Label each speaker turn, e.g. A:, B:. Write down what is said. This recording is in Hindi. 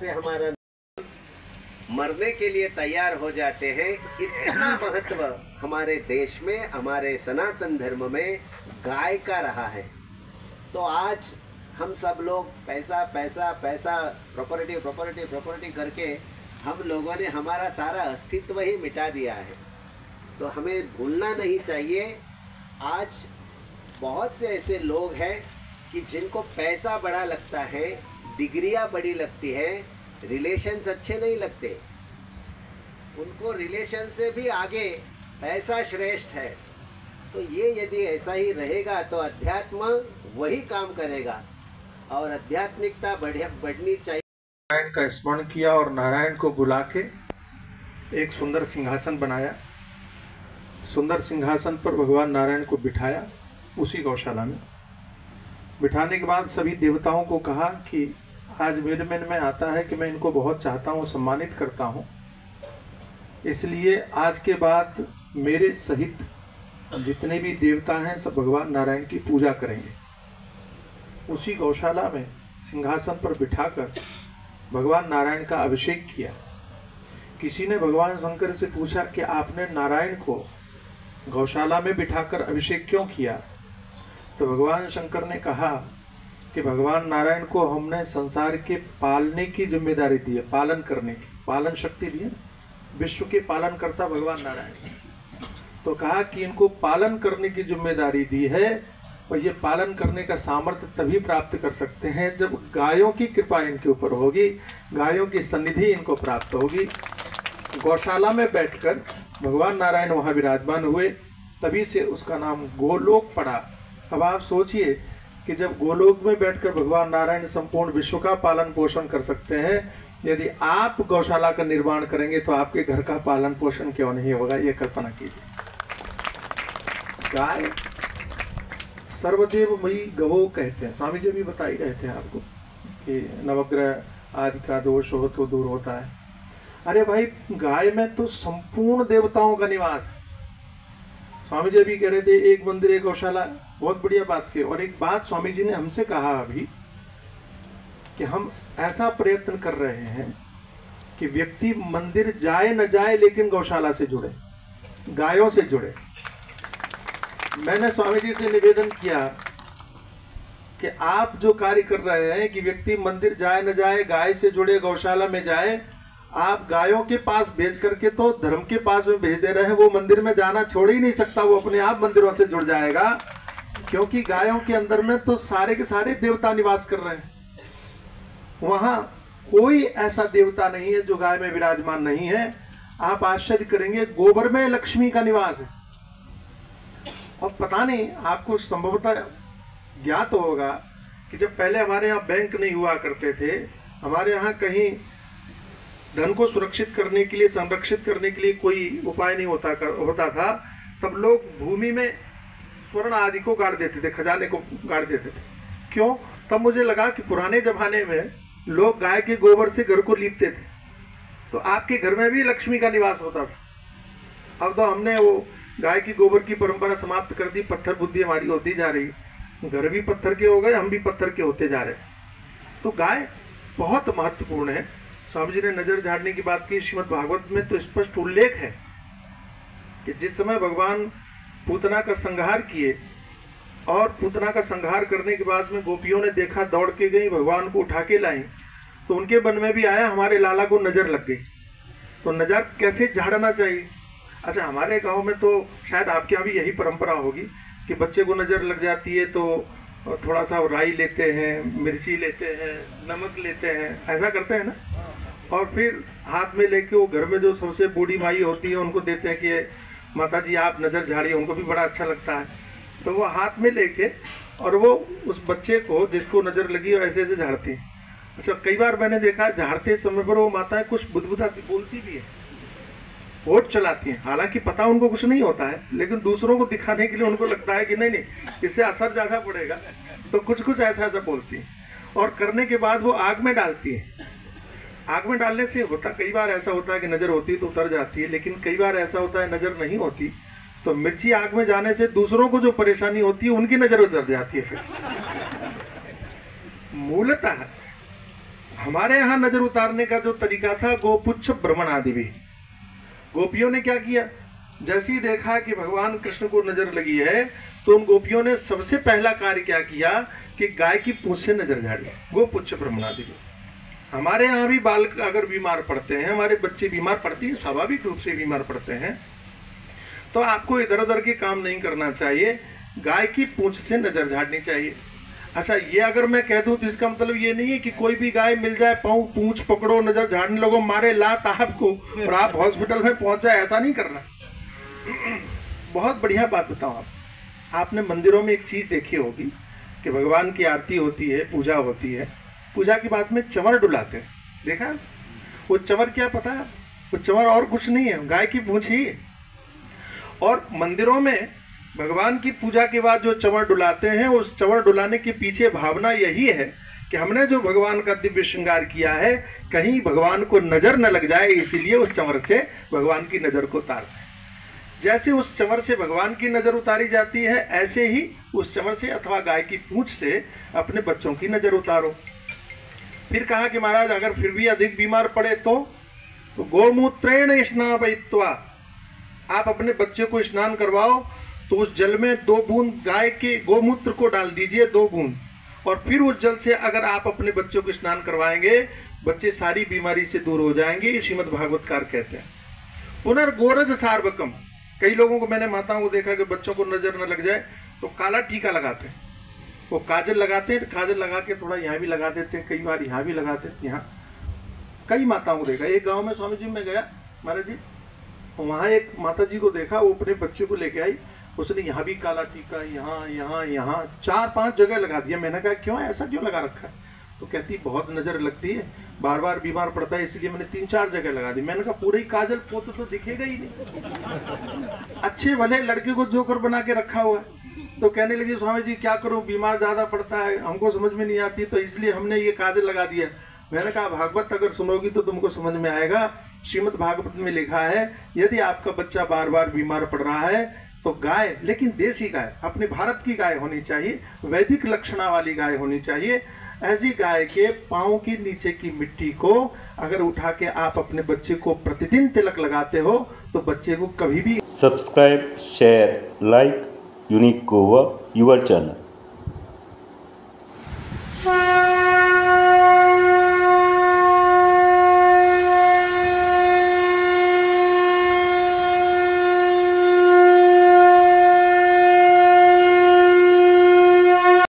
A: से हमारा मरने के लिए तैयार हो जाते हैं। इतना महत्व हमारे देश में, हमारे सनातन धर्म में गाय का रहा है। तो आज हम सब लोग पैसा पैसा पैसा, प्रॉपर्टी प्रॉपर्टी प्रॉपर्टी करके हम लोगों ने हमारा सारा अस्तित्व ही मिटा दिया है। तो हमें भूलना नहीं चाहिए, आज बहुत से ऐसे लोग हैं कि जिनको पैसा बड़ा लगता है, डिग्रियां बड़ी लगती है, रिलेशंस अच्छे नहीं लगते। उनको रिलेशन से भी आगे पैसा श्रेष्ठ है। तो ये यदि ऐसा ही रहेगा तो अध्यात्म वही काम करेगा और आध्यात्मिकता बढ़नी चाहिए।
B: नारायण का स्मरण किया और नारायण को बुला के एक सुंदर सिंहासन बनाया। सुंदर सिंहासन पर भगवान नारायण को बिठाया उसी गौशाला में। बिठाने के बाद सभी देवताओं को कहा कि आज मेरे मन में आता है कि मैं इनको बहुत चाहता हूँ, सम्मानित करता हूँ, इसलिए आज के बाद मेरे सहित जितने भी देवता हैं सब भगवान नारायण की पूजा करेंगे। उसी गौशाला में सिंहासन पर बिठाकर भगवान नारायण का अभिषेक किया। किसी ने भगवान शंकर से पूछा कि आपने नारायण को गौशाला में बिठाकर अभिषेक क्यों किया? तो भगवान शंकर ने कहा कि भगवान नारायण को हमने संसार के पालने की जिम्मेदारी दी है, पालन करने की, पालन शक्ति दी है, विश्व के पालन करता भगवान नारायण। तो कहा कि इनको पालन करने की जिम्मेदारी दी है और ये पालन करने का सामर्थ्य तभी प्राप्त कर सकते हैं जब गायों की कृपा इनके ऊपर होगी, गायों की सन्निधि इनको प्राप्त होगी। गौशाला में बैठकर भगवान नारायण वहाँ विराजमान हुए, तभी से उसका नाम गोलोक पड़ा। अब आप सोचिए कि जब गोलोक में बैठकर भगवान नारायण संपूर्ण विश्व का पालन पोषण कर सकते हैं, यदि आप गौशाला का निर्माण करेंगे तो आपके घर का पालन पोषण क्यों नहीं होगा, ये कल्पना कीजिए। गाय सर्वदेवमयी गवो कहते हैं, स्वामी जी भी बता ही रहे थे आपको कि नवग्रह आदि का दोष हो तो दूर होता है। अरे भाई, गाय में तो संपूर्ण देवताओं का निवास है। स्वामी जी भी कह रहे थे एक मंदिर एक गौशाला, बहुत बढ़िया बात की। और एक बात स्वामी जी ने हमसे कहा अभी कि हम ऐसा प्रयत्न कर रहे हैं कि व्यक्ति मंदिर जाए न जाए लेकिन गौशाला से जुड़े, गायों से जुड़े। मैंने स्वामी जी से निवेदन किया कि आप जो कार्य कर रहे हैं कि व्यक्ति मंदिर जाए न जाए, गाय से जुड़े, गौशाला में जाए, आप गायों के पास भेज करके तो धर्म के पास में भेज दे रहे हैं। वो मंदिर में जाना छोड़ ही नहीं सकता, वो अपने आप मंदिरों से जुड़ जाएगा, क्योंकि गायों के अंदर में तो सारे के सारे देवता निवास कर रहे हैं। वहां कोई ऐसा देवता नहीं है जो गाय में विराजमान नहीं है। आप आश्चर्य करेंगे, गोबर में लक्ष्मी का निवास है। और पता नहीं, आपको संभवतः ज्ञात होगा कि जब पहले हमारे यहाँ बैंक नहीं हुआ करते थे, हमारे यहाँ कहीं धन को सुरक्षित करने के लिए, संरक्षित करने के लिए कोई उपाय नहीं होता था, तब लोग भूमि में स्वर्ण आदि को गाड़ देते थे, खजाने को गाड़ देते थे। क्यों? तब मुझे लगा कि पुराने जमाने में लोग गाय के गोबर से घर को लीपते थे, तो आपके घर में भी लक्ष्मी का निवास होता था। अब तो हमने वो गाय की गोबर की परंपरा समाप्त कर दी, पत्थर बुद्धि हमारी होती जा रही, घर भी पत्थर के हो गए, हम भी पत्थर के होते जा रहे। तो गाय बहुत महत्वपूर्ण है। स्वामी जी ने नजर झाड़ने की बात की, श्रीमद् भागवत में तो स्पष्ट उल्लेख है कि जिस समय भगवान पूतना का संहार किए और पूतना का संहार करने के बाद में गोपियों ने देखा, दौड़ के गई, भगवान को उठा के लाई, तो उनके मन में भी आया हमारे लाला को नजर लग गई, तो नजर कैसे झाड़ना चाहिए। अच्छा, हमारे गांव में तो शायद आपके यहाँ भी यही परंपरा होगी कि बच्चे को नजर लग जाती है तो थोड़ा सा राई लेते हैं, मिर्ची लेते हैं, नमक लेते हैं, ऐसा करते हैं ना, और फिर हाथ में लेके वो घर में जो सबसे बूढ़ी माई होती है उनको देते हैं कि माता जी आप नज़र झाड़िए, उनको भी बड़ा अच्छा लगता है। तो वो हाथ में लेके और वो उस बच्चे को जिसको नज़र लगी ऐसे ऐसे झाड़ती है। अच्छा, कई बार मैंने देखा झाड़ते समय पर वो माताएं कुछ बुदबुदाती बोलती भी है, वोट चलाती हैं, हालांकि पता उनको कुछ नहीं होता है, लेकिन दूसरों को दिखाने के लिए उनको लगता है कि नहीं नहीं इससे असर ज़्यादा पड़ेगा, तो कुछ कुछ ऐसा ऐसा बोलती हैं। और करने के बाद वो आग में डालती है। आग में डालने से होता, कई बार ऐसा होता है कि नज़र होती तो उतर जाती है, लेकिन कई बार ऐसा होता है नज़र नहीं होती, तो मिर्ची आग में जाने से दूसरों को जो परेशानी होती है उनकी नज़र उतर जाती है। फिर मूलतः हमारे यहाँ नजर उतारने का जो तरीका था, गोपुच्छ भ्रमण आदि भी। गोपियों ने क्या किया, जैसे ही देखा कि भगवान कृष्ण को नजर लगी है तो उन गोपियों ने सबसे पहला कार्य क्या किया कि गाय की पूंछ से नजर झाड़ी, गोपुच्छ भ्रमण आदि भी। हमारे यहाँ भी बालक अगर बीमार पड़ते हैं, हमारे बच्चे बीमार पड़ते हैं, स्वाभाविक रूप से बीमार पड़ते हैं, तो आपको इधर उधर के काम नहीं करना चाहिए, गाय की पूंछ से नजर झाड़नी चाहिए। अच्छा, ये अगर मैं कह दूं तो इसका मतलब ये नहीं है कि कोई भी गाय मिल जाए, पूंछ पकड़ो, नजर झाड़ने लगो, मारे लात आपको और आप हॉस्पिटल में पहुंच जाए, ऐसा नहीं करना। बहुत बढ़िया बात बताऊं, आपने मंदिरों में एक चीज देखी होगी कि भगवान की आरती होती है, पूजा होती है, पूजा के बाद में चंवर डुलाते हैं, देखा? वो चंवर क्या पता है? वो चंवर और कुछ नहीं है, गाय की पूंछ ही है। और मंदिरों में भगवान की पूजा के बाद जो चंवर डुलाते हैं, उस चंवर डुलाने के पीछे भावना यही है कि हमने जो भगवान का दिव्य श्रृंगार किया है, कहीं भगवान को नजर न लग जाए, इसीलिए उस चंवर से भगवान की नजर को उतारते हैं। जैसे उस चंवर से भगवान की नजर उतारी जाती है, ऐसे ही उस चंवर से अथवा गाय की पूंछ से अपने बच्चों की नजर उतारो। फिर कहा कि महाराज अगर फिर भी अधिक बीमार पड़े तो गोमूत्रेण स्नापयित्वा, आप अपने बच्चे को स्नान करवाओ तो उस जल में 2 बूंद गाय के गोमूत्र को डाल दीजिए, 2 बूंद, और फिर उस जल से अगर आप अपने बच्चों को स्नान करवाएंगे, बच्चे सारी बीमारी से दूर हो जाएंगे, ये श्रीमद् भागवतकार कहते हैं। पुनर्गोरज सार्वकम, कई लोगों को, मैंने माताओं को देखा कि बच्चों को नजर न लग जाए तो काला टीका लगाते हैं, वो काजल लगाते हैं, काजल लगा के थोड़ा यहाँ भी लगा देते हैं, कई बार यहाँ भी लगाते हैं, यहाँ कई माताओं को देखा। एक गाँव में स्वामी जी में गया महाराज जी, वहाँ एक माता जी को देखा, वो अपने बच्चे को लेके आई, उसने यहाँ भी काला टीका, यहाँ यहाँ यहाँ 4-5 जगह लगा दिया। मैंने कहा क्यों, ऐसा क्यों लगा रखा है? तो कहती बहुत नजर लगती है, बार बार बीमार पड़ता है, इसलिए मैंने 3-4 जगह लगा दी। मैंने कहा पूरे ही काजल पोत तो दिखेगा ही नहीं, अच्छे भले लड़के को जोकर बना के रखा हुआ है। तो कहने लगी स्वामी जी क्या करूं, बीमार ज्यादा पड़ता है, हमको समझ में नहीं आती, तो इसलिए हमने ये काजल लगा दिया। मैंने कहा भागवत अगर सुनोगी तो तुमको समझ में आएगा। श्रीमद् भागवत में लिखा है, यदि आपका बच्चा बार बार बीमार पड़ रहा है तो गाय, लेकिन देसी गाय, अपने भारत की गाय होनी चाहिए, वैदिक लक्षणा वाली गाय होनी चाहिए। ऐसी गाय के पाँव के नीचे की मिट्टी को अगर उठा के आप अपने बच्चे को प्रतिदिन तिलक लगाते हो तो बच्चे को कभी भी।
C: Subscribe, share, like unique Goa, your channel.